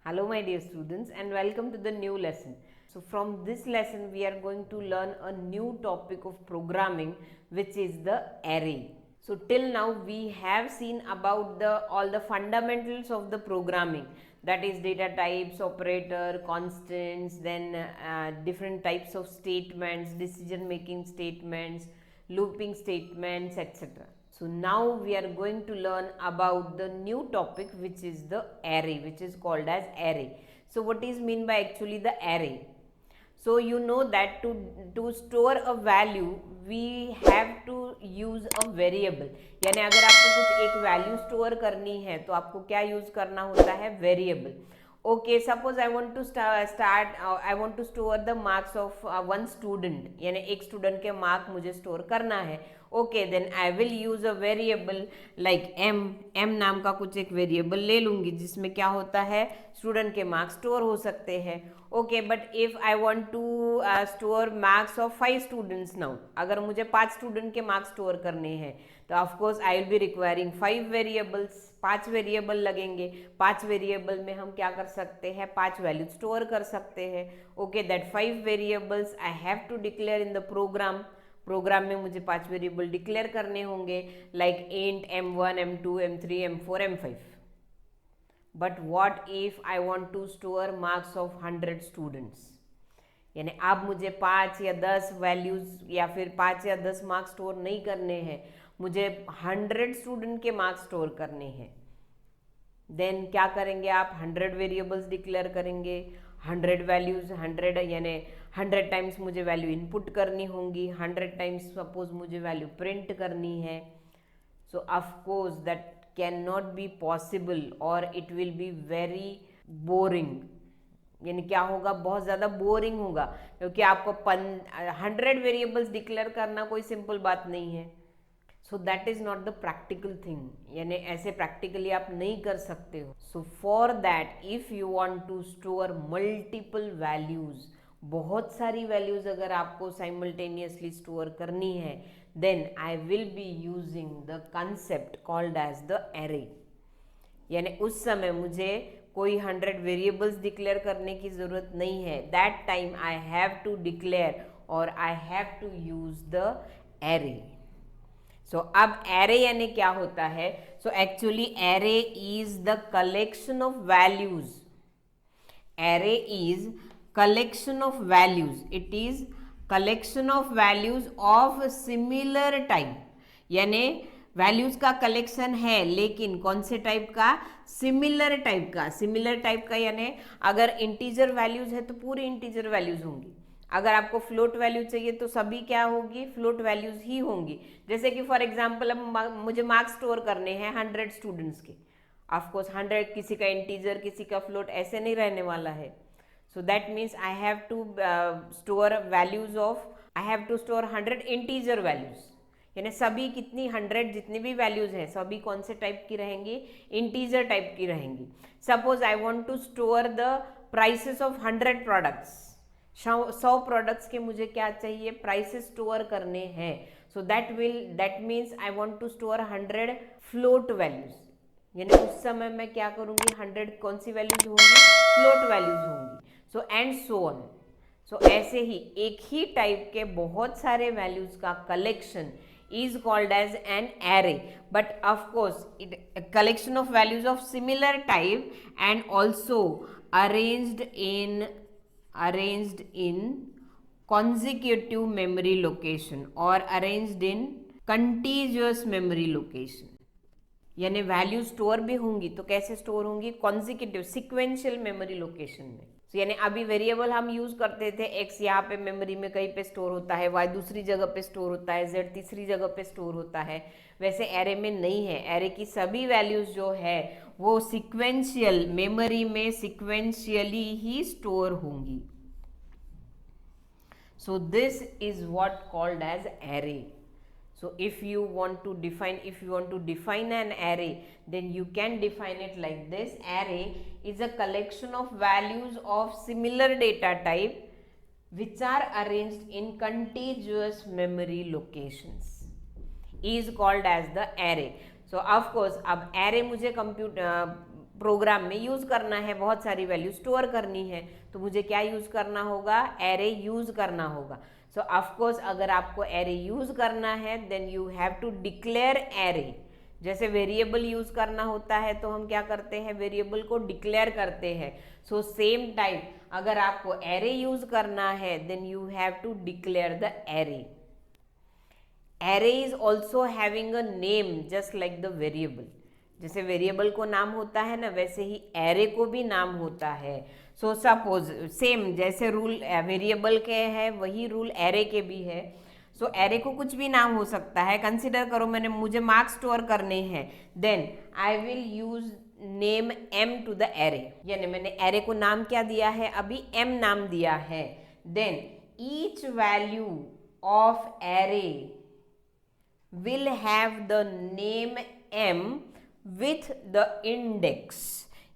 Hello my dear students and welcome to the new lesson. So from this lesson we are going to learn a new topic of programming which is the array. So till now we have seen about all the fundamentals of the programming, that is data types, operator, constants, then different types of statements, decision making statements, looping statements, etc. So now we are going to learn about the new topic which is the array, which is called as array. So what is mean by actually the array? So you know that to store a value we have to use a variable, यानी अगर आपको कुछ एक value store करनी है तो आपको क्या यूज करना होता है, variable. Okay, suppose I want to I want to store the marks of one student, यानी एक स्टूडेंट के मार्क मुझे स्टोर करना है. Okay, then I will use a variable like M नाम का कुछ एक वेरिएबल ले लूंगी जिसमें क्या होता है, स्टूडेंट के मार्क्स स्टोर हो सकते हैं. Okay, but if I want to store marks of 5 students now, अगर मुझे 5 स्टूडेंट के मार्क्स स्टोर करने हैं तो of course I will be requiring 5 variables, 5 variable लगेंगे. 5 वेरिएबल में हम क्या कर सकते हैं, 5 वैल्यू स्टोर कर सकते हैं. Okay, that 5 variables I have to declare in the program में मुझे 5 वेरिएबल डिक्लेयर करने होंगे like int m1 m2 m3 m4 m5. But what if I want to store marks of 100 students, यानी अब मुझे 5 या 10 वैल्यूज या फिर 5 या 10 मार्क्स स्टोर नहीं करने हैं, मुझे 100 स्टूडेंट के मार्क्स स्टोर करने हैं. देन क्या करेंगे आप, 100 वेरिएबल्स डिक्लेयर करेंगे, 100 वैल्यूज, 100 यानी 100 टाइम्स मुझे वैल्यू इनपुट करनी होंगी, 100 टाइम्स सपोज मुझे वैल्यू प्रिंट करनी है. So of course that can not be possible और it will be very boring, यानी क्या होगा, बहुत ज़्यादा बोरिंग होगा, क्योंकि आपको 100 वेरिएबल्स डिक्लेयर करना कोई सिंपल बात नहीं है. So that is not the practical thing, यानी ऐसे प्रैक्टिकली आप नहीं कर सकते हो. So for that if you want to store multiple values, बहुत सारी वैल्यूज़ अगर आपको साइमल्टेनियसली स्टोर करनी है, then I will be using the concept called as the array. यानी उस समय मुझे कोई 100 वेरिएबल्स डिक्लेयर करने की ज़रूरत नहीं है. That time I have to declare और I have to use the array. So अब एरे यानी क्या होता है, so actually array is the collection of values. Array is collection of values, it is collection of values of similar type, यानी values का collection है लेकिन कौन से टाइप का, सिमिलर टाइप का. सिमिलर टाइप का यानी अगर इंटीजर वैल्यूज है तो पूरी इंटीजर वैल्यूज होंगी, अगर आपको फ्लोट वैल्यू चाहिए तो सभी क्या होगी, फ्लोट वैल्यूज ही होंगी. जैसे कि फॉर एग्जांपल अब मुझे मार्क्स स्टोर करने हैं 100 स्टूडेंट्स के, ऑफकोर्स 100 किसी का इंटीजर किसी का फ्लोट ऐसे नहीं रहने वाला है. So that means I have to store values of, I have to store 100 integer values, यानी सभी कितनी 100 जितनी भी वैल्यूज हैं सभी कौन से टाइप की रहेंगी, इंटीजर टाइप की रहेंगी. Suppose I want to store the prices of 100 products, 100 products के मुझे क्या चाहिए, प्राइसेस स्टोर करने हैं. So that means I want to store 100 float values, यानी उस समय मैं क्या करूंगी, 100 कौन सी वैल्यूज होंगी, फ्लोट वैल्यूज होंगी. So and so on. सो ऐसे ही एक ही टाइप के बहुत सारे वैल्यूज का collection is called as an array. But of course it collection of values of similar type and also arranged in consecutive memory location or arranged in contiguous memory location. यानी value store भी होंगी तो कैसे store होंगी, consecutive sequential memory location में. यानी अभी variable हम यूज करते थे, एक्स यहाँ पे मेमोरी में कहीं पे स्टोर होता है, वाई दूसरी जगह पे स्टोर होता है, जेड तीसरी जगह पे स्टोर होता है. वैसे एरे में नहीं है, एरे की सभी वैल्यूज जो है वो सिक्वेंशियल मेमोरी में सिक्वेंशियली ही स्टोर होंगी. So this is what called as array. So if you want to define an array, then you can define it like this. Array is a collection of values of similar data type which are arranged in contiguous memory locations is called as the array. So of course अब array मुझे programme में use करना है, बहुत सारी value store करनी है, तो मुझे क्या यूज करना होगा, एरे यूज करना होगा। सो ऑफ कोर्स अगर आपको एरे यूज करना है then you have to declare array. जैसे वेरिएबल यूज करना होता है तो हम क्या करते हैं, वेरिएबल को डिक्लेयर करते हैं। सो सेम टाइप अगर आपको एरे यूज करना है then you have to declare the array. Array is also having a name just like the variable. जैसे वेरिएबल को नाम होता है ना, वैसे ही एरे को भी नाम होता है। सो सपोज सेम जैसे रूल वेरिएबल के है वही रूल एरे के भी है। सो एरे को कुछ भी नाम हो सकता है। कंसिडर करो मुझे मार्क्स स्टोर करने हैं, then I will use name m to the array, यानी मैंने एरे को नाम क्या दिया है, अभी m नाम दिया है। Then each value of array will have the name m with the index,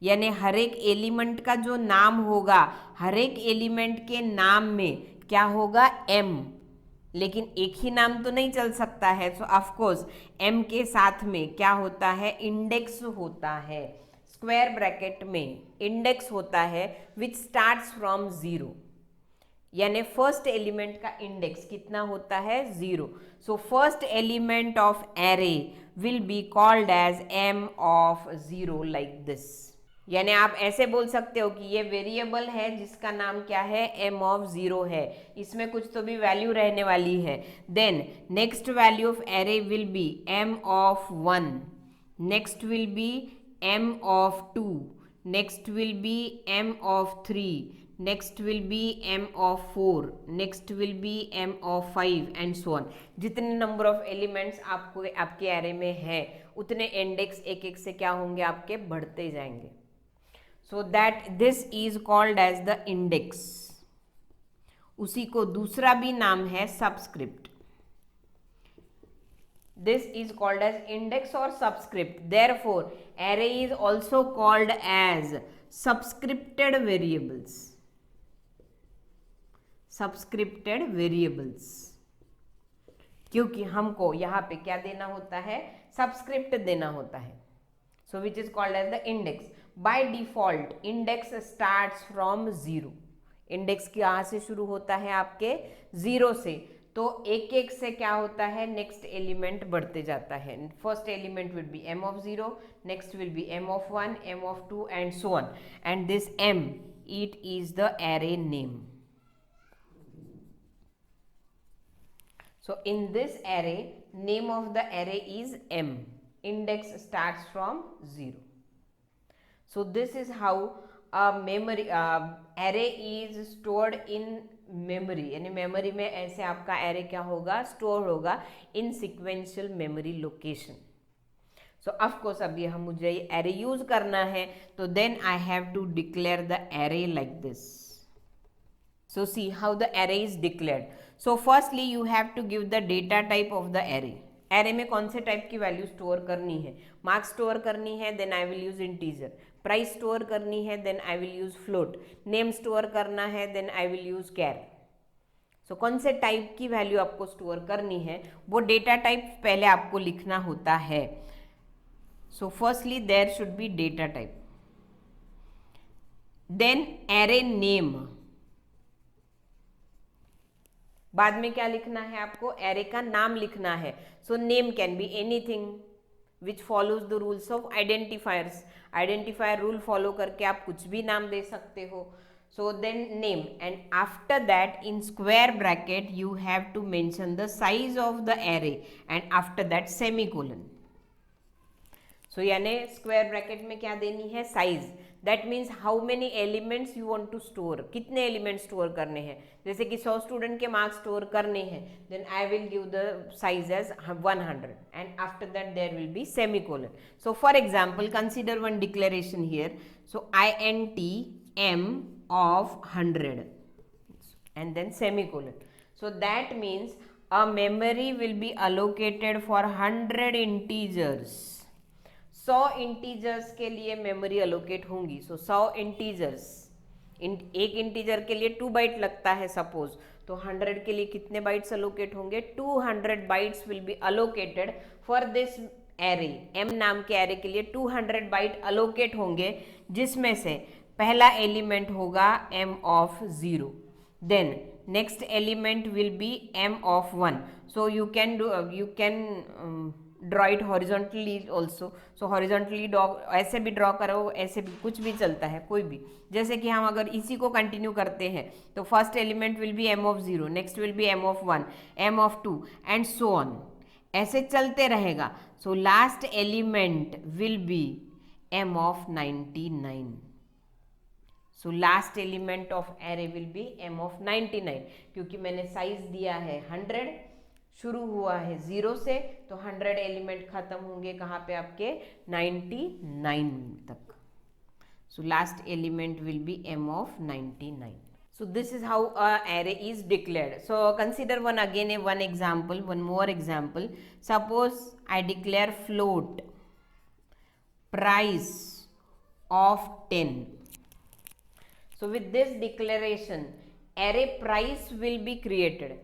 यानी हर एक एलिमेंट का जो नाम होगा, हर एक एलिमेंट के नाम में क्या होगा, m। लेकिन एक ही नाम तो नहीं चल सकता है, सो ऑफ कोर्स m के साथ में क्या होता है, इंडेक्स होता है। स्क्वायर ब्रैकेट में इंडेक्स होता है विच स्टार्ट्स फ्रॉम 0, यानी फर्स्ट एलिमेंट का इंडेक्स कितना होता है, 0। So first element of array will be called as m of 0 like this. यानी आप ऐसे बोल सकते हो कि ये वेरिएबल है जिसका नाम क्या है, m ऑफ 0 है, इसमें कुछ तो भी वैल्यू रहने वाली है। Then next value of array will be m of 1, next will be m of 2, next will be m of 3, next will be m of 4, next will be m of 5 and so on। जितने number of elements आपको आपके array में है उतने index एक एक से क्या होंगे, आपके बढ़ते जाएंगे। So that this is called as the index. उसी को दूसरा भी नाम है subscript. This is called as index और subscript. Therefore array is also called as subscripted variables. Subscripted variables, क्योंकि हमको यहाँ पे क्या देना होता है, सबस्क्रिप्ट देना होता है। So which is called as the index. By default index starts from 0। Index कहाँ से शुरू होता है, आपके 0 से। तो एक एक से क्या होता है, नेक्स्ट एलिमेंट बढ़ते जाता है। First element will be m of 0, next will be m of 1, m of 2 and so on. And this m, it is the array name. So in this array, name of the array is m. Index starts from 0. So this is how a memory array is stored in memory. यानी memory में ऐसे आपका array क्या होगा, store होगा in sequential memory location. So of course अभी मुझे array use करना है, तो then I have to declare the array like this. So see how the array is declared. So firstly you have to give the data type of the array. array में कौन से type की value store करनी है, marks store करनी है then I will use integer, price store करनी है then I will use float, name store करना है then I will use char. So कौन से टाइप की वैल्यू आपको स्टोर करनी है वो डेटा टाइप पहले आपको लिखना होता है। So firstly there should be data type, then array name. बाद में क्या लिखना है आपको, एरे का नाम लिखना है। So name can be anything which follows the rules of identifiers. Identifier rule follow करके आप कुछ भी नाम दे सकते हो। So then name, and after that in square bracket you have to mention the size of the array and after that semicolon. So यानी square bracket में क्या देनी है, size. That means how many elements you want to store, कितने element store करने हैं। जैसे कि 100 स्टूडेंट के मार्क्स स्टोर करने हैं then I will give the size as 100 and after that there will be semicolon. So for example consider one declaration here. So int m of 100 and then semicolon. So that means a memory will be allocated for 100 integers. 100 integers के लिए memory allocate होंगी। सो 100 integers, एक integer के लिए 2 bite लगता है suppose, तो 100 के लिए कितने बाइट्स अलोकेट होंगे, 200 bytes will be allocated for this array, m नाम के एरे के लिए 200 बाइट अलोकेट होंगे, जिसमें से पहला एलिमेंट होगा m of 0, then next element will be m of 1. So you can draw it horizontally also. So horizontally draw, ऐसे भी ड्रॉ करो, ऐसे भी, कुछ भी चलता है, कोई भी. जैसे कि हम अगर इसी को कंटिन्यू करते हैं तो first element will be m of 0, next will be m of 1, m of 2 and so on, ऐसे चलते रहेगा. So last element will be m of 99. So last element of array will be m of 99, क्योंकि मैंने size दिया है 100, शुरू हुआ है 0 से, तो 100 एलिमेंट खत्म होंगे कहाँ पे आपके 99 तक. So last element will be m of 99. So this is how a array is declared. So consider one example, one more example. Suppose I declare float price of 10. So with this declaration, array price will be created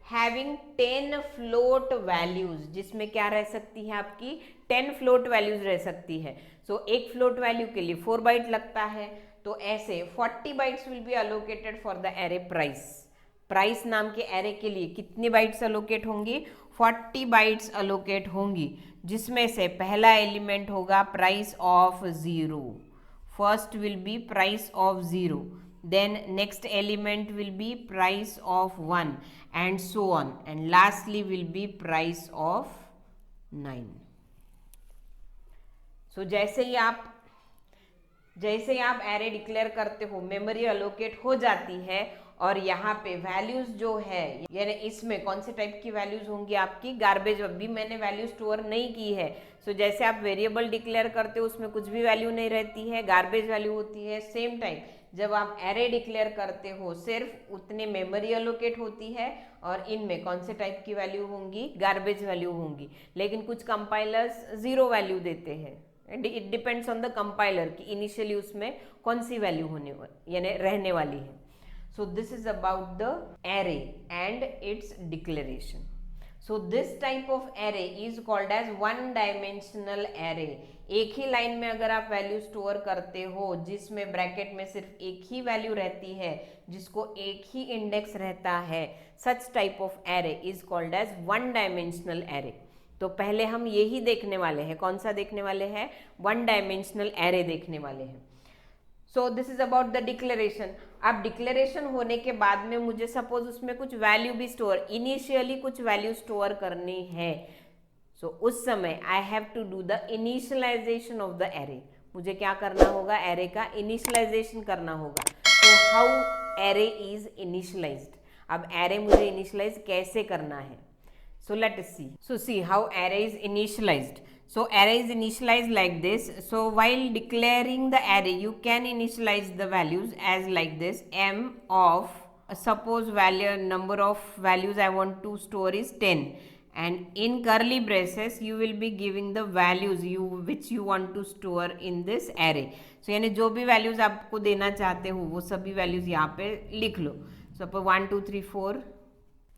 having 10 float values, जिसमें क्या रह सकती है आपकी 10 float values रह सकती है. So एक float value के लिए 4 बाइट लगता है, तो ऐसे 40 bytes will be allocated for the array price. Price नाम के एरे के लिए कितनी बाइट्स अलोकेट होंगी? 40 बाइट्स अलोकेट होंगी, जिसमें से पहला एलिमेंट होगा price of 0. First will be price of 0, then next element will be price of 1 and so on, and lastly will be price of 9. So जैसे ही आप एरे डिक्लेयर करते हो, मेमोरी अलोकेट हो जाती है, और यहाँ पे वैल्यूज जो है, यानी इसमें कौन से टाइप की वैल्यूज होंगी आपकी? गार्बेज. अभी मैंने वैल्यू स्टोर नहीं की है. सो जैसे आप वेरिएबल डिक्लेयर करते हो उसमें कुछ भी वैल्यू नहीं रहती है, गार्बेज वैल्यू होती है. सेम टाइम जब आप एरे डिक्लेयर करते हो, सिर्फ उतने मेमोरी अलोकेट होती है, और इनमें कौन से टाइप की वैल्यू होंगी? गार्बेज वैल्यू होंगी. लेकिन कुछ कंपाइलर्स 0 वैल्यू देते हैं. It depends on the compiler कि इनिशियली उसमें कौन सी वैल्यू होने यानी रहने वाली है. So this is about the array and its declaration. So this type of array is called as one dimensional array. एक ही लाइन में अगर आप वैल्यू स्टोर करते हो, जिसमें ब्रैकेट में सिर्फ एक ही वैल्यू रहती है, जिसको एक ही इंडेक्स रहता है, such type of array is called as one dimensional array. तो पहले हम यही देखने वाले हैं. कौन सा देखने वाले हैं? वन डायमेंशनल एरे देखने वाले हैं. सो this is about the declaration. अब डिक्लेरेशन होने के बाद में मुझे सपोज उसमें कुछ वैल्यू भी स्टोर, इनिशियली कुछ वैल्यू स्टोर करनी है. सो उस समय I have to do the initialization of the array. मुझे क्या करना होगा? एरे का इनिशियलाइजेशन करना होगा. तो हाउ एरे इज इनिशियलाइज्ड. अब एरे मुझे इनिशियलाइज कैसे करना है? So let us see. So see how array is initialized. So array is initialized like this. So while declaring the array, you can initialize the values as like this. M of suppose value number of values I want to store is 10, and in curly braces you will be giving the values which you want to store in this array. So यानी जो भी values आपको देना चाहते हो वो सभी values यहाँ पे लिख लो. Suppose 1 2 3 4.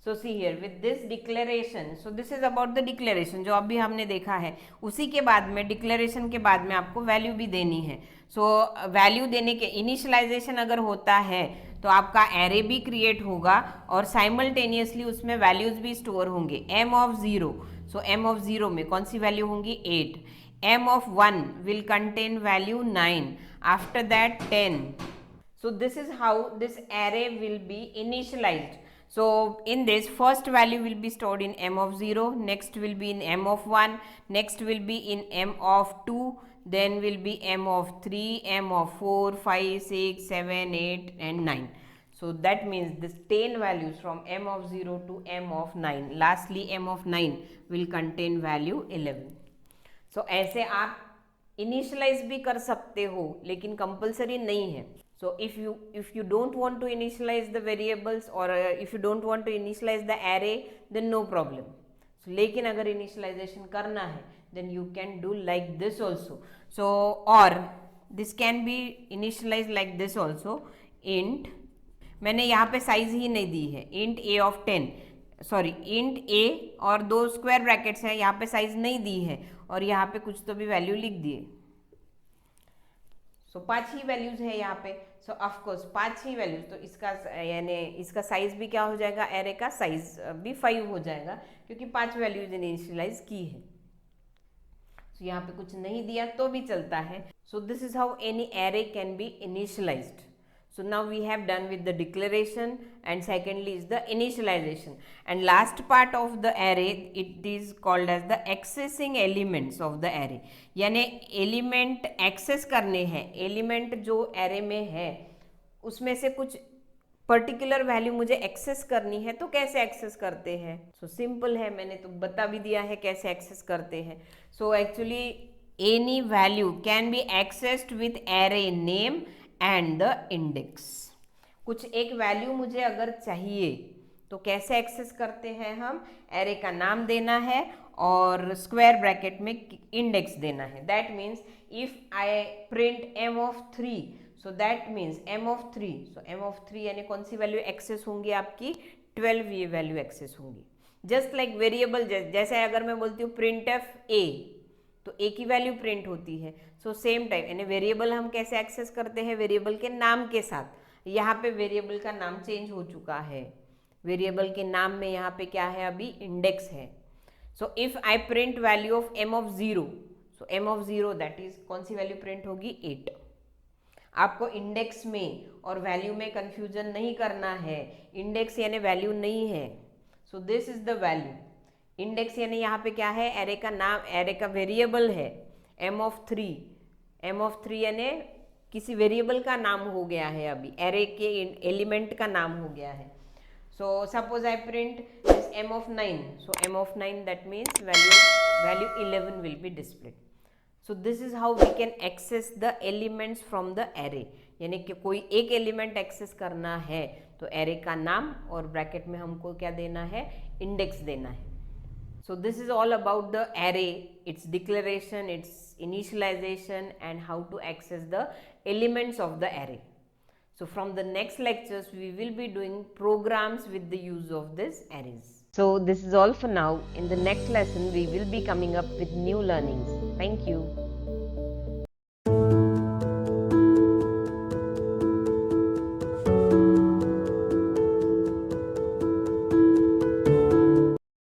So see here with this declaration, so this is about the declaration जो अभी हमने देखा है. उसी के बाद में डिक्लेरेशन के बाद में आपको वैल्यू भी देनी है. सो वैल्यू देने के इनिशियलाइजेशन अगर होता है तो आपका एरे भी क्रिएट होगा और साइमल्टेनियसली उसमें वैल्यूज भी स्टोर होंगे. m of 0, so m of 0 में कौन सी वैल्यू होंगी? 8. m of 1 will contain value 9. After that 10. So this is how this array will be initialized. So in this first value will be stored in m of 0, next will be in m of 1, next will be in m of 2, then will be m of 3, m of 4, 5, 6, 7, 8 and 9. So that means this 10 values from m of 0 to m of 9. Lastly m of 9 will contain value 11. So ऐसे आप initialise भी कर सकते हो लेकिन compulsory नहीं है. So if you don't want to initialize the variables or if you don't want to initialize the array, then no problem. So लेकिन अगर initialization करना है then you can do like this also. So or this can be initialized like this also. Int, मैंने यहाँ पे size ही नहीं दी है, int a of 10. Sorry int a और 2 स्क्वायर ब्रैकेट्स हैं, यहाँ पे साइज नहीं दी है और यहाँ पे कुछ तो भी वैल्यू लिख दिए। सो 5 ही वैल्यूज है यहाँ पे। सो ऑफकोर्स 5 ही वैल्यूज, तो इसका यानी इसका साइज भी क्या हो जाएगा, एरे का साइज भी 5 हो जाएगा क्योंकि 5 वैल्यूज इनिशियलाइज की है। सो यहाँ पे कुछ नहीं दिया तो भी चलता है। सो this is how any array can be initialised. So now we have done with the declaration, and secondly is the initialization, and last part of the array it is called as the accessing elements of the array. यानी element access करने हैं, element जो array में है उसमें से कुछ particular value मुझे एक्सेस करनी है, तो कैसे एक्सेस करते हैं? सो सिंपल है, मैंने तो बता भी दिया है कैसे एक्सेस करते हैं. So actually any value can be accessed with array name and the index. कुछ एक वैल्यू मुझे अगर चाहिए तो कैसे एक्सेस करते हैं हम? एरे का नाम देना है और स्क्वायर ब्रैकेट में इंडेक्स देना है. That means if I print m of 3, so that means m of 3, so m of 3 यानी कौन सी वैल्यू एक्सेस होंगी आपकी? 12 ये वैल्यू एक्सेस होंगी. जस्ट लाइक वेरिएबल, जैसे अगर मैं बोलती हूँ प्रिंट एफ ए, तो एक ही वैल्यू प्रिंट होती है. सो सेम टाइप यानी वेरिएबल हम कैसे एक्सेस करते हैं? वेरिएबल के नाम के साथ. यहाँ पे वेरिएबल का नाम चेंज हो चुका है, वेरिएबल के नाम में यहाँ पे क्या है? अभी इंडेक्स है. So if I print value of m of 0, so m of 0 that is कौन सी वैल्यू प्रिंट होगी? 8. आपको इंडेक्स में और वैल्यू में कंफ्यूजन नहीं करना है. इंडेक्स यानी वैल्यू नहीं है. सो this is the value. Index यानी यहाँ पे क्या है? एरे का नाम, एरे का वेरिएबल है m of 3. m of 3 यानी किसी वेरिएबल का नाम हो गया है, अभी एरे के एलिमेंट का नाम हो गया है. So suppose I print this m of 9, so m of 9 that means value 11 will be displayed. So this is how we can access the elements from the array. यानी कि कोई एक एलिमेंट एक्सेस करना है तो एरे का नाम और ब्रैकेट में हमको क्या देना है? इंडेक्स देना है. So this is all about the array, its declaration, its initialization, and how to access the elements of the array. So from the next lectures we will be doing programs with the use of these arrays. So this is all for now. In the next lesson we will be coming up with new learnings. Thank you.